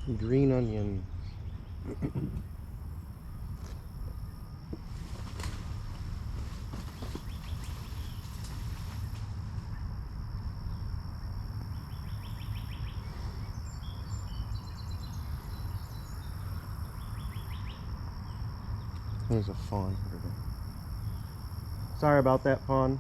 Green onion. There's a fawn. Sorry about that, fawn.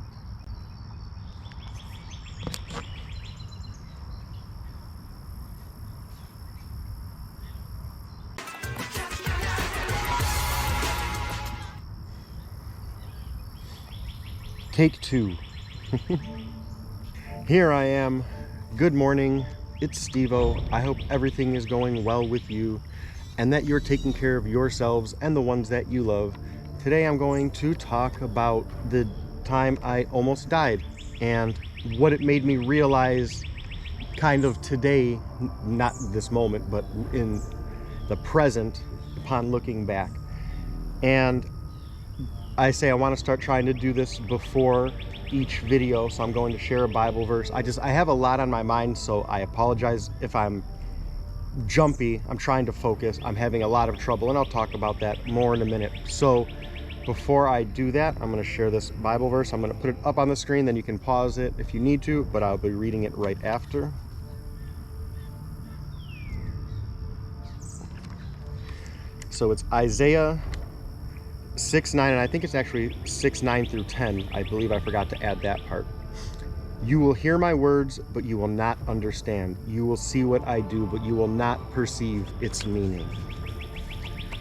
Take two. Here I am. Good morning. It's Steve-O. I hope everything is going well with you and that you're taking care of yourselves and the ones that you love. Today I'm going to talk about the time I almost died and what it made me realize kind of today, not this moment, but in the present upon looking back. And I say I want to start trying to do this before each video, so I'm going to share a Bible verse. I have a lot on my mind, so I apologize if I'm jumpy. I'm trying to focus. I'm having a lot of trouble, and I'll talk about that more in a minute. So before I do that, I'm going to share this Bible verse. I'm going to put it up on the screen, then you can pause it if you need to, but I'll be reading it right after. So it's Isaiah 6:9, and I think it's actually 6:9 through 10. I believe I forgot to add that part. You will hear my words, but you will not understand. You will see what I do, but you will not perceive its meaning.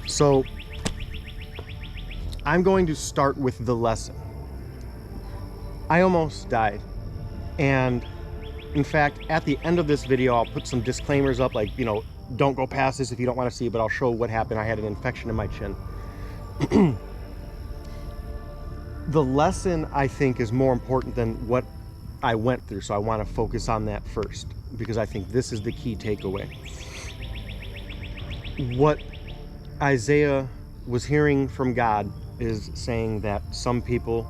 So I'm going to start with the lesson. I almost died. And in fact, at the end of this video, I'll put some disclaimers up, like, don't go past this if you don't want to see, but I'll show what happened. I had an infection in my chin. The lesson, I think, is more important than what I went through, so I want to focus on that first, because I think this is the key takeaway. What Isaiah was hearing from God is saying that some people,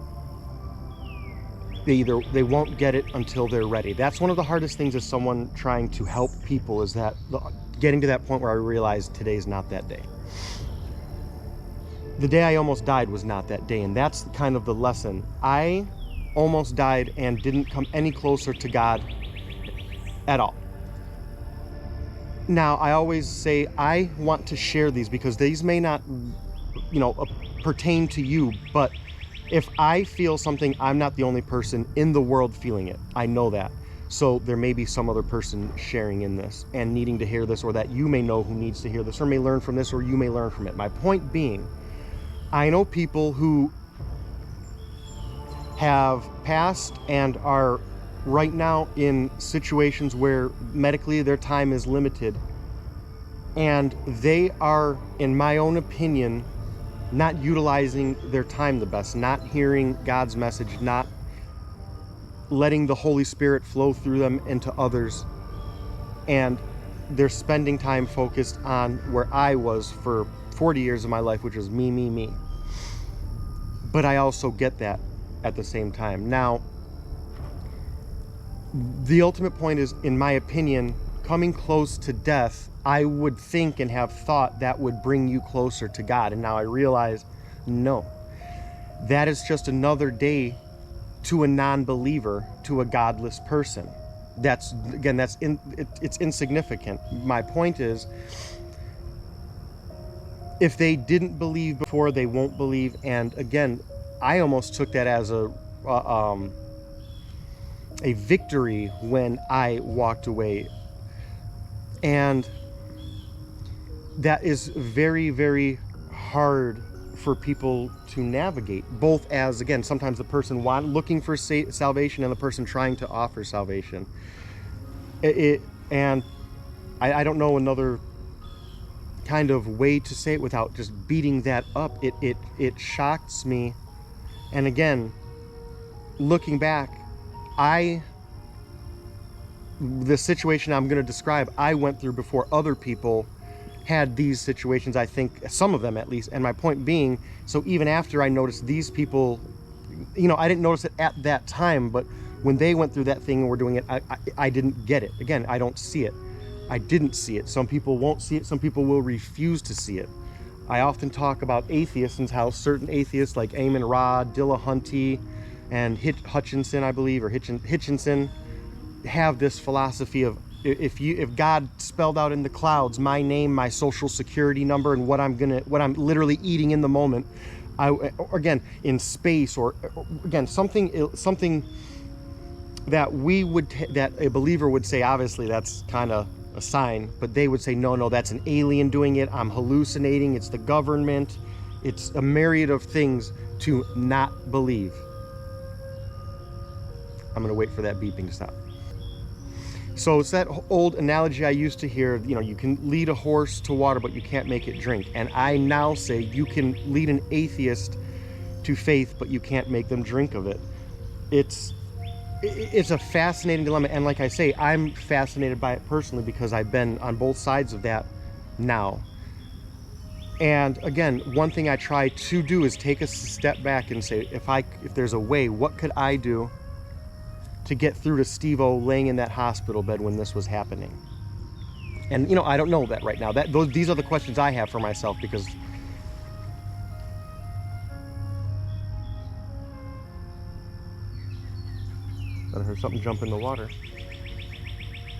they won't get it until they're ready. That's one of the hardest things as someone trying to help people, is that getting to that point where I realized today's not that day. The day I almost died was not that day, and that's kind of the lesson. I almost died and didn't come any closer to God at all. Now, I always say I want to share these because these may not, pertain to you, but if I feel something, I'm not the only person in the world feeling it. I know that. So there may be some other person sharing in this and needing to hear this, or that you may know who needs to hear this, or may learn from this, or you may learn from it. My point being, I know people who have passed and are right now in situations where medically their time is limited, and they are, in my own opinion, not utilizing their time the best, not hearing God's message, not letting the Holy Spirit flow through them into others, and they're spending time focused on where I was for 40 years of my life, which was me. But I also get that at the same time. Now, the ultimate point is, in my opinion, coming close to death, I would think and have thought that would bring you closer to God. And now I realize, no, that is just another day to a non-believer, to a godless person. It's insignificant. My point is, if they didn't believe before, they won't believe. And again, I almost took that as a victory when I walked away. And that is very, very hard for people to navigate, both as, again, sometimes the person looking for salvation and the person trying to offer salvation. And I don't know another kind of way to say it without just beating that up. It shocks me. And again, looking back, the situation I'm going to describe, I went through before other people had these situations, I think, some of them at least. And my point being, so even after I noticed these people, I didn't notice it at that time, but when they went through that thing and were doing it, I didn't get it. Again, I don't see it. I didn't see it. Some people won't see it. Some people will refuse to see it. I often talk about atheists and how certain atheists like Eamon Ra, Dillahunty, and Hutchinson, I believe, or Hitchinson, have this philosophy of if God spelled out in the clouds my name, my social security number, and what I'm literally eating in the moment, again in space, or again something that that a believer would say, obviously that's kind of a sign, but they would say no, that's an alien doing it, I'm hallucinating, it's the government, it's a myriad of things to not believe. I'm gonna wait for that beeping to stop. So it's that old analogy I used to hear, you can lead a horse to water, but you can't make it drink. And I now say you can lead an atheist to faith, but you can't make them drink of it. It's a fascinating dilemma. And like I say, I'm fascinated by it personally because I've been on both sides of that now. And again, one thing I try to do is take a step back and say, if there's a way, what could I do to get through to Steve-O laying in that hospital bed when this was happening? And I don't know that right now. These are the questions I have for myself, because I heard something jump in the water.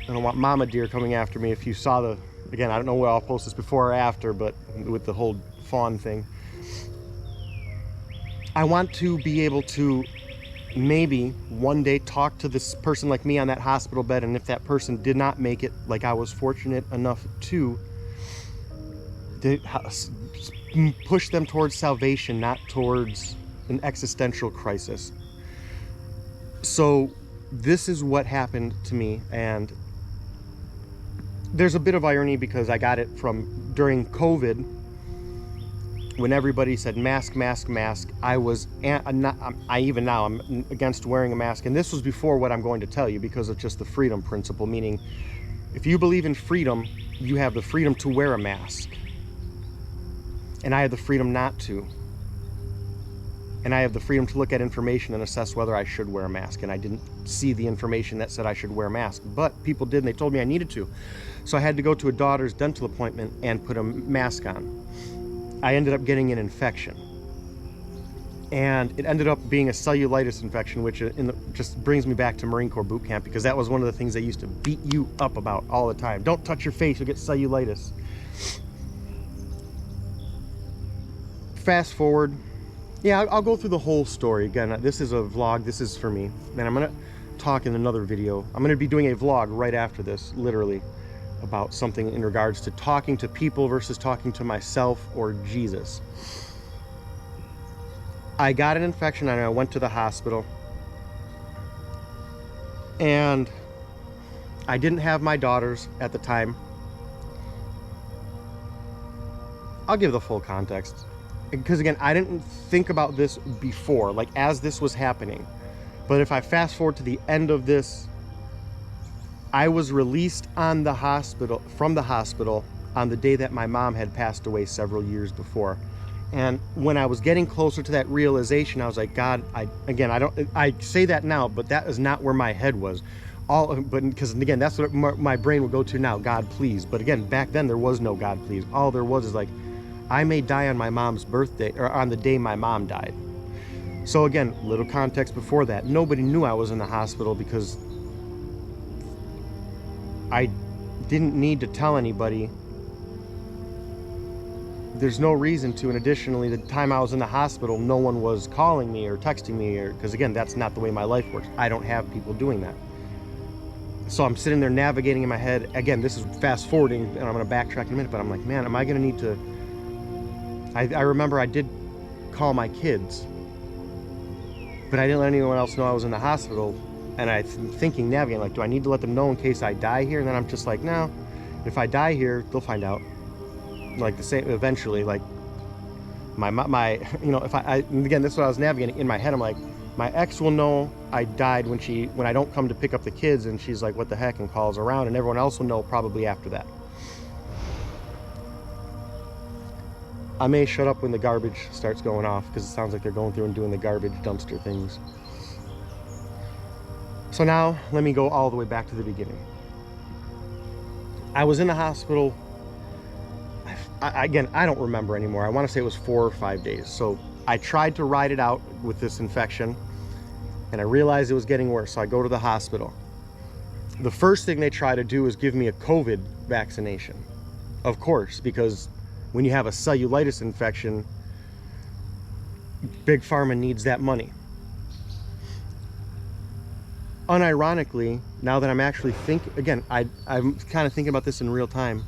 I don't want mama deer coming after me. If you saw again, I don't know where I'll post this before or after, but with the whole fawn thing, I want to be able to maybe one day talk to this person like me on that hospital bed, and if that person did not make it, like I was fortunate enough to push them towards salvation, not towards an existential crisis. So this is what happened to me, and there's a bit of irony because I got it from during COVID, when everybody said mask, mask, mask. Even now I'm against wearing a mask, and this was before what I'm going to tell you, because of just the freedom principle, meaning if you believe in freedom, you have the freedom to wear a mask, and I have the freedom not to, and I have the freedom to look at information and assess whether I should wear a mask. And I didn't see the information that said I should wear a mask, but people did, and they told me I needed to, so I had to go to a daughter's dental appointment and put a mask on. I ended up getting an infection, and it ended up being a cellulitis infection, which just brings me back to Marine Corps boot camp, because that was one of the things they used to beat you up about all the time. Don't touch your face, you'll get cellulitis. Fast forward, I'll go through the whole story. Again, this is a vlog, this is for me, and I'm gonna talk in another video. I'm gonna be doing a vlog right after this, literally, about something in regards to talking to people versus talking to myself or Jesus. I got an infection and I went to the hospital, and I didn't have my daughters at the time. I'll give the full context, because again, I didn't think about this before, like as this was happening. But if I fast forward to the end of this, I was released from the hospital on the day that my mom had passed away several years before. And when I was getting closer to that realization, I was like, God, I say that now, but that is not where my head was. Because again, that's what my brain would go to now, God, please. But again, back then there was no God, please. All there was is like, I may die on my mom's birthday, or on the day my mom died. So again, little context before that, nobody knew I was in the hospital, because I didn't need to tell anybody. There's no reason to, and additionally, the time I was in the hospital, no one was calling me or texting me, because again, that's not the way my life works. I don't have people doing that. So I'm sitting there navigating in my head. Again, this is fast forwarding, and I'm going to backtrack in a minute, but I'm like, man, am I going to need to... I remember I did call my kids, but I didn't let anyone else know I was in the hospital. And I'm thinking, navigating, like, do I need to let them know in case I die here? And then I'm just like, no, if I die here, they'll find out. Like the same, eventually, like my if and again, this is what I was navigating in my head. I'm like, my ex will know I died when I don't come to pick up the kids, and she's like, what the heck, and calls around, and everyone else will know probably after that. I may shut up when the garbage starts going off, because it sounds like they're going through and doing the garbage dumpster things. So now, let me go all the way back to the beginning. I was in the hospital. Again, I don't remember anymore. I want to say it was 4 or 5 days. So I tried to ride it out with this infection, and I realized it was getting worse. So I go to the hospital. The first thing they try to do is give me a COVID vaccination. Of course, because when you have a cellulitis infection, Big Pharma needs that money. Unironically, now that I'm actually I'm kind of thinking about this in real time.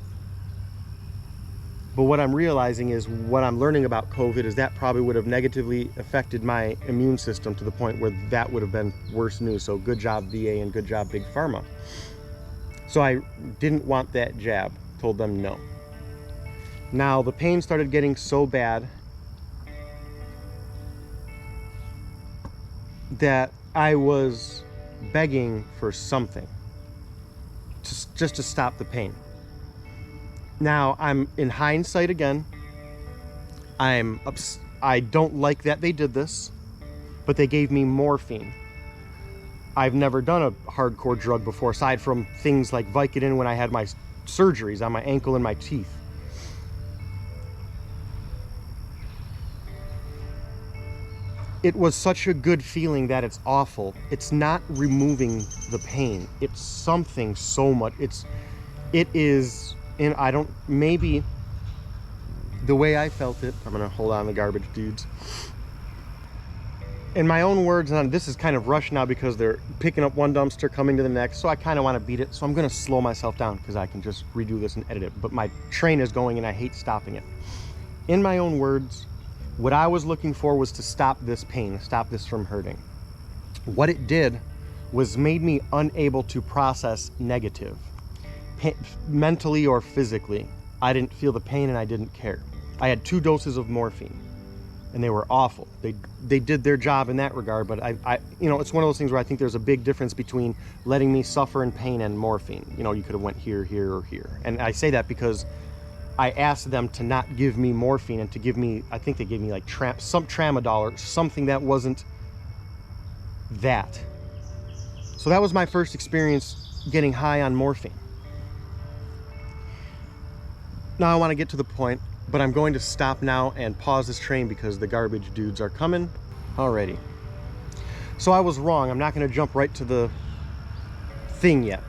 But what I'm realizing is what I'm learning about COVID is that probably would have negatively affected my immune system to the point where that would have been worse news. So good job, VA, and good job, Big Pharma. So I didn't want that jab, told them no. Now the pain started getting so bad that I was begging for something just to stop the pain. Now I'm in hindsight again. I don't like that they did this, but they gave me morphine. I've never done a hardcore drug before, aside from things like Vicodin when I had my surgeries on my ankle and my teeth. It was such a good feeling that it's awful. It's not removing the pain. It's something so much. It is, and I don't, maybe the way I felt it, I'm gonna hold on the garbage dudes. In my own words, and this is kind of rushed now because they're picking up one dumpster, coming to the next, so I kind of want to beat it. So I'm gonna slow myself down because I can just redo this and edit it. But my train is going and I hate stopping it. In my own words, what I was looking for was to stop this pain, stop this from hurting. What it did was made me unable to process negative, mentally or physically. I didn't feel the pain and I didn't care. I had 2 doses of morphine and they were awful. They did their job in that regard, but I you know, it's one of those things where I think there's a big difference between letting me suffer in pain and morphine. You know, you could have went here, here, or here. And I say that because I asked them to not give me morphine and to give me, I think they gave me like some tramadol or something that wasn't that. So that was my first experience getting high on morphine. Now I want to get to the point, but I'm going to stop now and pause this train because the garbage dudes are coming. Alrighty. So I was wrong. I'm not going to jump right to the thing yet.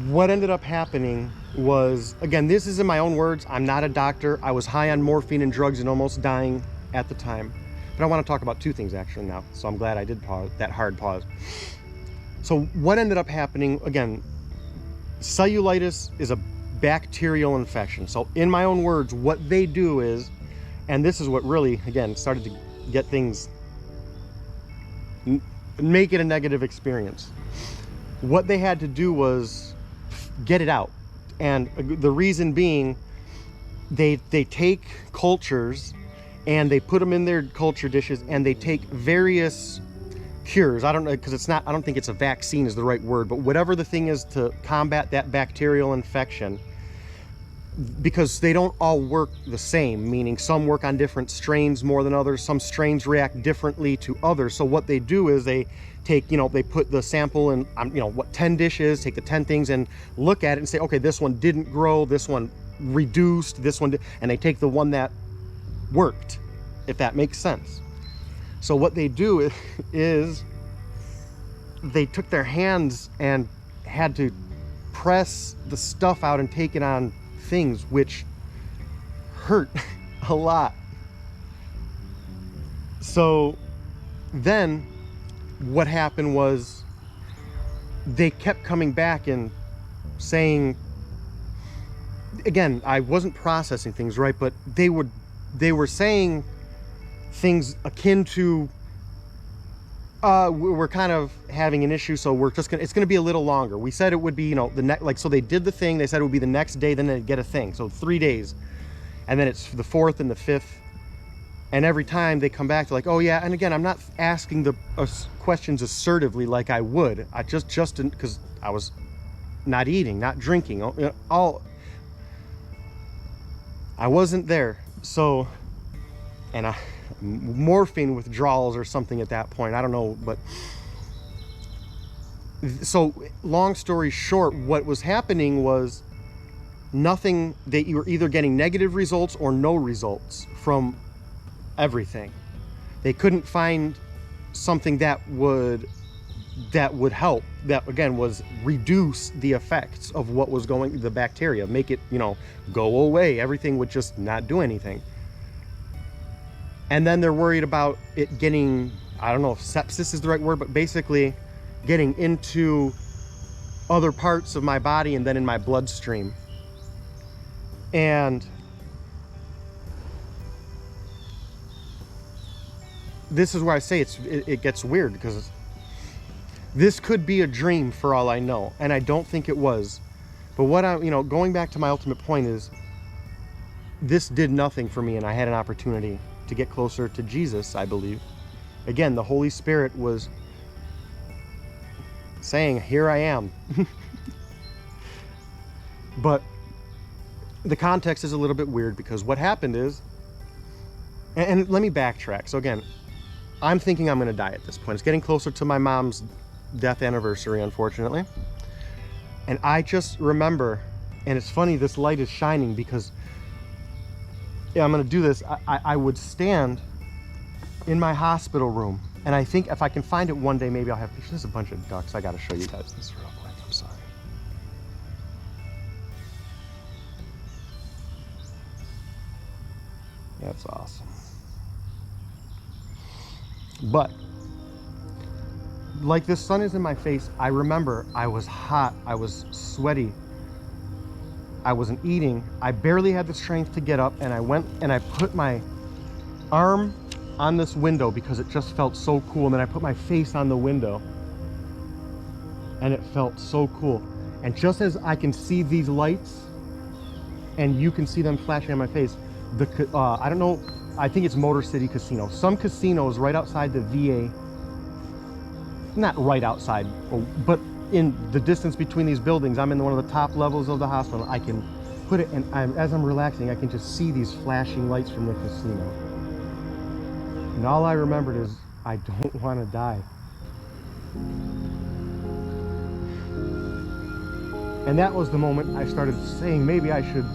What ended up happening was, again, this is in my own words. I'm not a doctor. I was high on morphine and drugs and almost dying at the time. But I want to talk about 2 things actually now. So I'm glad I did pause, that hard pause. So what ended up happening, again, cellulitis is a bacterial infection. So in my own words, what they do is, and this is what really, again, started to get things, make it a negative experience. What they had to do was get it out. And the reason being, they take cultures and they put them in their culture dishes and they take various cures. I don't know, because it's not, I don't think it's a vaccine is the right word, but whatever the thing is to combat that bacterial infection, because they don't all work the same, meaning some work on different strains more than others. Some strains react differently to others. So what they do is they take, you know, they put the sample in, you know, what 10 dishes, take the 10 things and look at it and say, okay, this one didn't grow, this one reduced, this one did, and they take the one that worked, if that makes sense. So what they do is they took their hands and had to press the stuff out and take it on things, which hurt a lot. So then what happened was they kept coming back and saying, again, I wasn't processing things right, but they were saying things akin to, we're kind of having an issue, so we're just gonna, it's gonna be a little longer. We said it would be, you know, the next, like, so they did the thing, they said it would be the next day, then they'd get a thing. So 3 days, and then it's the 4th and the 5th. And every time they come back, they're like, oh yeah, and again, I'm not asking the questions assertively like I would. I just because I was not eating, not drinking, I wasn't there. So, and morphine withdrawals or something at that point, I don't know, but So long story short, what was happening was nothing, that you were either getting negative results or no results from everything. They couldn't find something that would help, that again was reduce the effects of what was going, the bacteria, make it, go away. Everything would just not do anything. And then they're worried about it getting, I don't know if sepsis is the right word, but basically getting into other parts of my body and then in my bloodstream. And this is where I say it gets weird, because this could be a dream for all I know, and I don't think it was. But what I'm, going back to my ultimate point is, this did nothing for me, and I had an opportunity to get closer to Jesus, I believe. Again, the Holy Spirit was saying, here I am. But the context is a little bit weird, because what happened is, and let me backtrack. So again, I'm thinking I'm going to die at this point. It's getting closer to my mom's death anniversary, unfortunately. And I just remember, and it's funny, this light is shining because, I'm going to do this. I would stand in my hospital room, and I think if I can find it one day, maybe I'll have pictures. There's a bunch of ducks. I got to show you guys this real quick. I'm sorry. That's awesome. But like the sun is in my face, I remember I was hot, I was sweaty, I wasn't eating, I barely had the strength to get up, and I went and I put my arm on this window because it just felt so cool, and then I put my face on the window and it felt so cool. And just as I can see these lights and you can see them flashing on my face, I don't know, I think it's Motor City Casino. Some casinos right outside the VA, not right outside, but in the distance between these buildings. I'm in one of the top levels of the hospital. I can put it, and as I'm relaxing, I can just see these flashing lights from the casino. And all I remembered is, I don't want to die. And that was the moment I started saying, maybe I should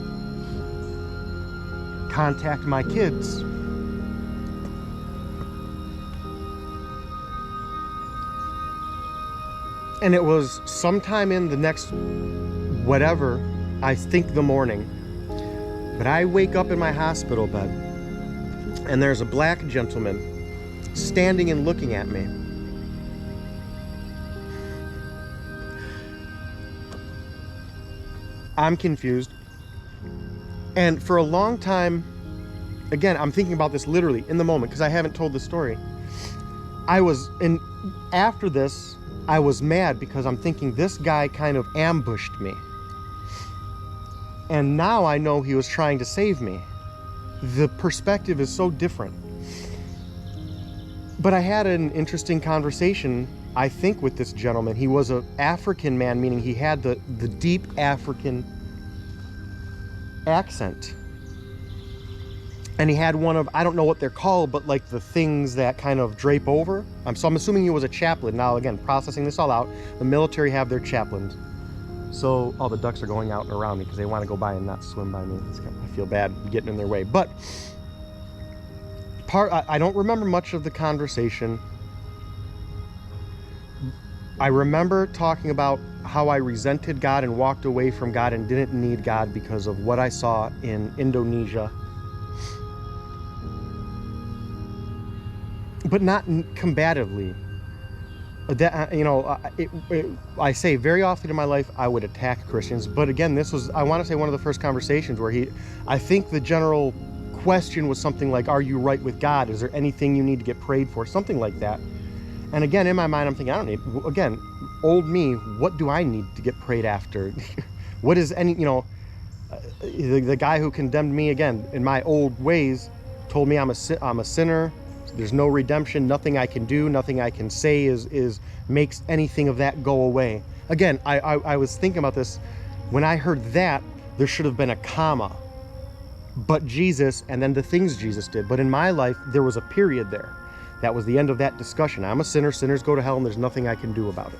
contact my kids. And it was sometime in the next, whatever, I think the morning. But I wake up in my hospital bed, and there's a black gentleman standing and looking at me. I'm confused. And for a long time, again, I'm thinking about this literally in the moment, because I haven't told the story. After this, I was mad because I'm thinking this guy kind of ambushed me. And now I know he was trying to save me. The perspective is so different. But I had an interesting conversation, I think, with this gentleman. He was an African man, meaning he had the deep African accent. And he had one of, I don't know what they're called, but like the things that kind of drape over. So I'm assuming he was a chaplain. Now, again, processing this all out, the military have their chaplains. So all the ducks are going out and around me because they want to go by and not swim by me. I feel bad getting in their way. But I don't remember much of the conversation. I remember talking about how I resented God and walked away from God and didn't need God because of what I saw in Indonesia. But not combatively. That, I say very often in my life I would attack Christians, but again, this was, I want to say, one of the first conversations where I think the general question was something like, are you right with God? Is there anything you need to get prayed for? Something like that. And again, in my mind, I'm thinking, I don't need, again, old me, what do I need to get prayed after? What is any, the guy who condemned me, again, in my old ways, told me I'm a sinner. There's no redemption, nothing I can do, nothing I can say is makes anything of that go away. Again, I was thinking about this. When I heard that, there should have been a comma. But Jesus, and then the things Jesus did. But in my life, there was a period there. That was the end of that discussion. I'm a sinner, sinners go to hell, and there's nothing I can do about it.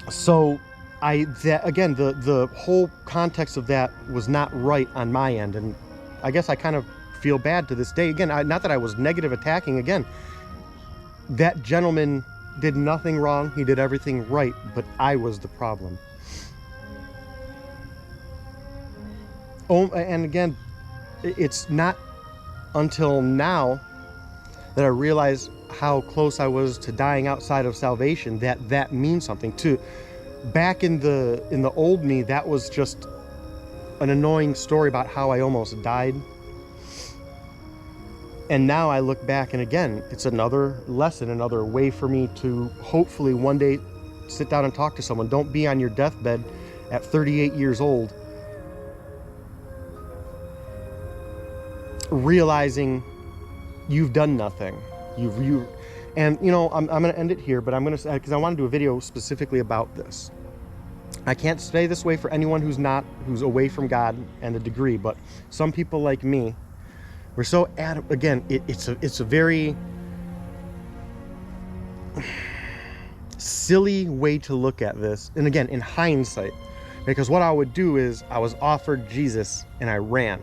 So again, the whole context of that was not right on my end, and I guess I kind of feel bad to this day. Again, not that I was negative attacking. Again, that gentleman did nothing wrong. He did everything right, but I was the problem. Oh, and again, it's not until now that I realize how close I was to dying outside of salvation, that means something too. Back in the old me, that was just an annoying story about how I almost died. And now I look back, and again, it's another lesson, another way for me to hopefully one day sit down and talk to someone. Don't be on your deathbed at 38 years old realizing you've done nothing. And you know, I'm going to end it here, but I'm going to, because I want to do a video specifically about this. I can't say this way for anyone who's away from God and a degree, but some people like me, we're so again, it's a very silly way to look at this. And again, in hindsight, because what I would do is I was offered Jesus and I ran.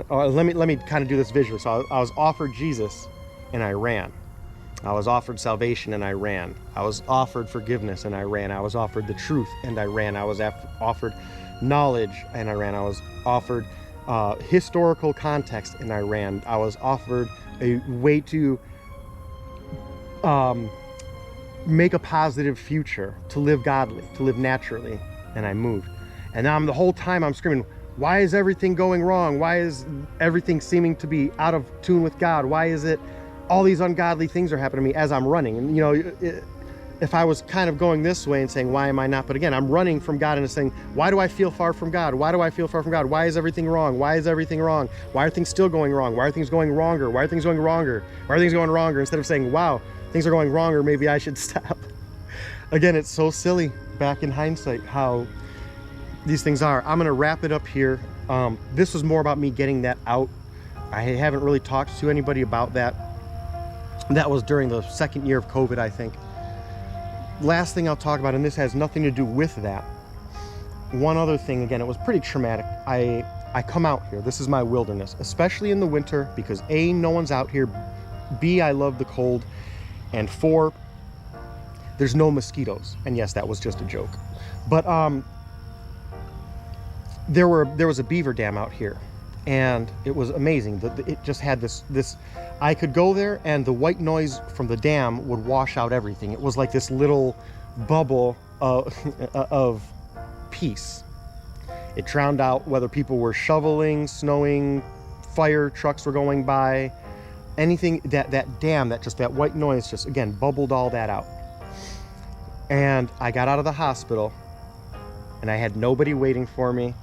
Let me kind of do this visually. So I was offered Jesus and I ran. I was offered salvation and I ran. I was offered forgiveness and I ran. I was offered the truth and I ran. I was offered knowledge and I ran. I was offered historical context and I ran. I was offered a way to make a positive future, to live godly, to live naturally, and I moved. And now the whole time I'm screaming, why is everything going wrong? Why is everything seeming to be out of tune with God? Why is it all these ungodly things are happening to me as I'm running? And you know, if I was kind of going this way and saying, why am I not? But again, I'm running from God and saying, why do I feel far from God? Why do I feel far from God? Why is everything wrong? Why is everything wrong? Why are things still going wrong? Why are things going wronger? Why are things going wronger? Why are things going wronger? Instead of saying, wow, things are going wronger, maybe I should stop. Again, it's so silly back in hindsight how these things are. I'm gonna wrap it up here. This was more about me getting that out. I haven't really talked to anybody about that. That was during the second year of COVID, I think. Last thing I'll talk about, and this has nothing to do with that. One other thing, again, it was pretty traumatic. I come out here, this is my wilderness, especially in the winter, because A, no one's out here, B, I love the cold, and 4, there's no mosquitoes. And yes, that was just a joke. But there was a beaver dam out here, and it was amazing. It just had this I could go there and the white noise from the dam would wash out everything. It was like this little bubble of peace. It drowned out whether people were shoveling, snowing, fire trucks were going by, anything. That dam, that white noise just, again, bubbled all that out. And I got out of the hospital and I had nobody waiting for me.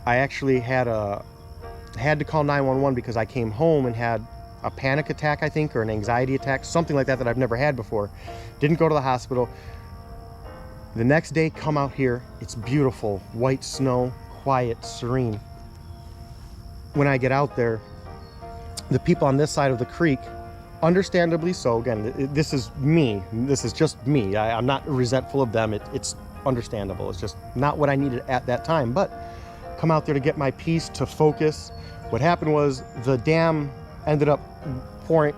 I actually had to call 911 because I came home and had a panic attack, I think, or an anxiety attack, something like that I've never had before. Didn't go to the hospital. The next day, come out here. It's beautiful, white snow, quiet, serene. When I get out there, the people on this side of the creek, understandably so, again, this is me. This is just me. I'm not resentful of them. It's understandable. It's just not what I needed at that time. But come out there to get my peace, to focus. What happened was the dam ended up pouring.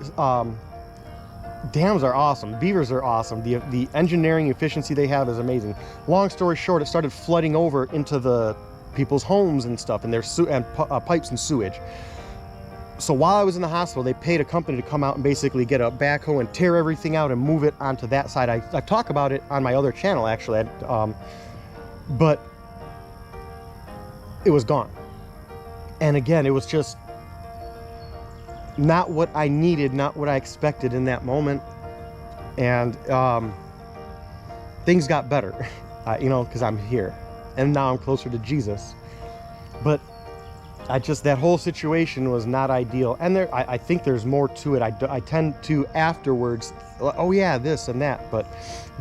Dams are awesome. Beavers are awesome. The engineering efficiency they have is amazing. Long story short, it started flooding over into the people's homes and stuff, and their pipes and sewage. So while I was in the hospital, they paid a company to come out and basically get a backhoe and tear everything out and move it onto that side. I talk about it on my other channel, actually, but it was gone. And again, it was just not what I needed, not what I expected in that moment. And things got better, you know, because I'm here and now I'm closer to Jesus. But that whole situation was not ideal. And I think there's more to it. I tend to afterwards, oh yeah, this and that, but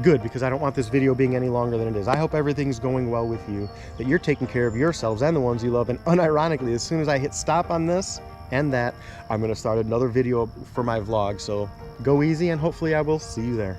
good, because I don't want this video being any longer than it is. I hope everything's going well with you, that you're taking care of yourselves and the ones you love. And unironically, as soon as I hit stop on this and that, I'm going to start another video for my vlog. So go easy, and hopefully I will see you there.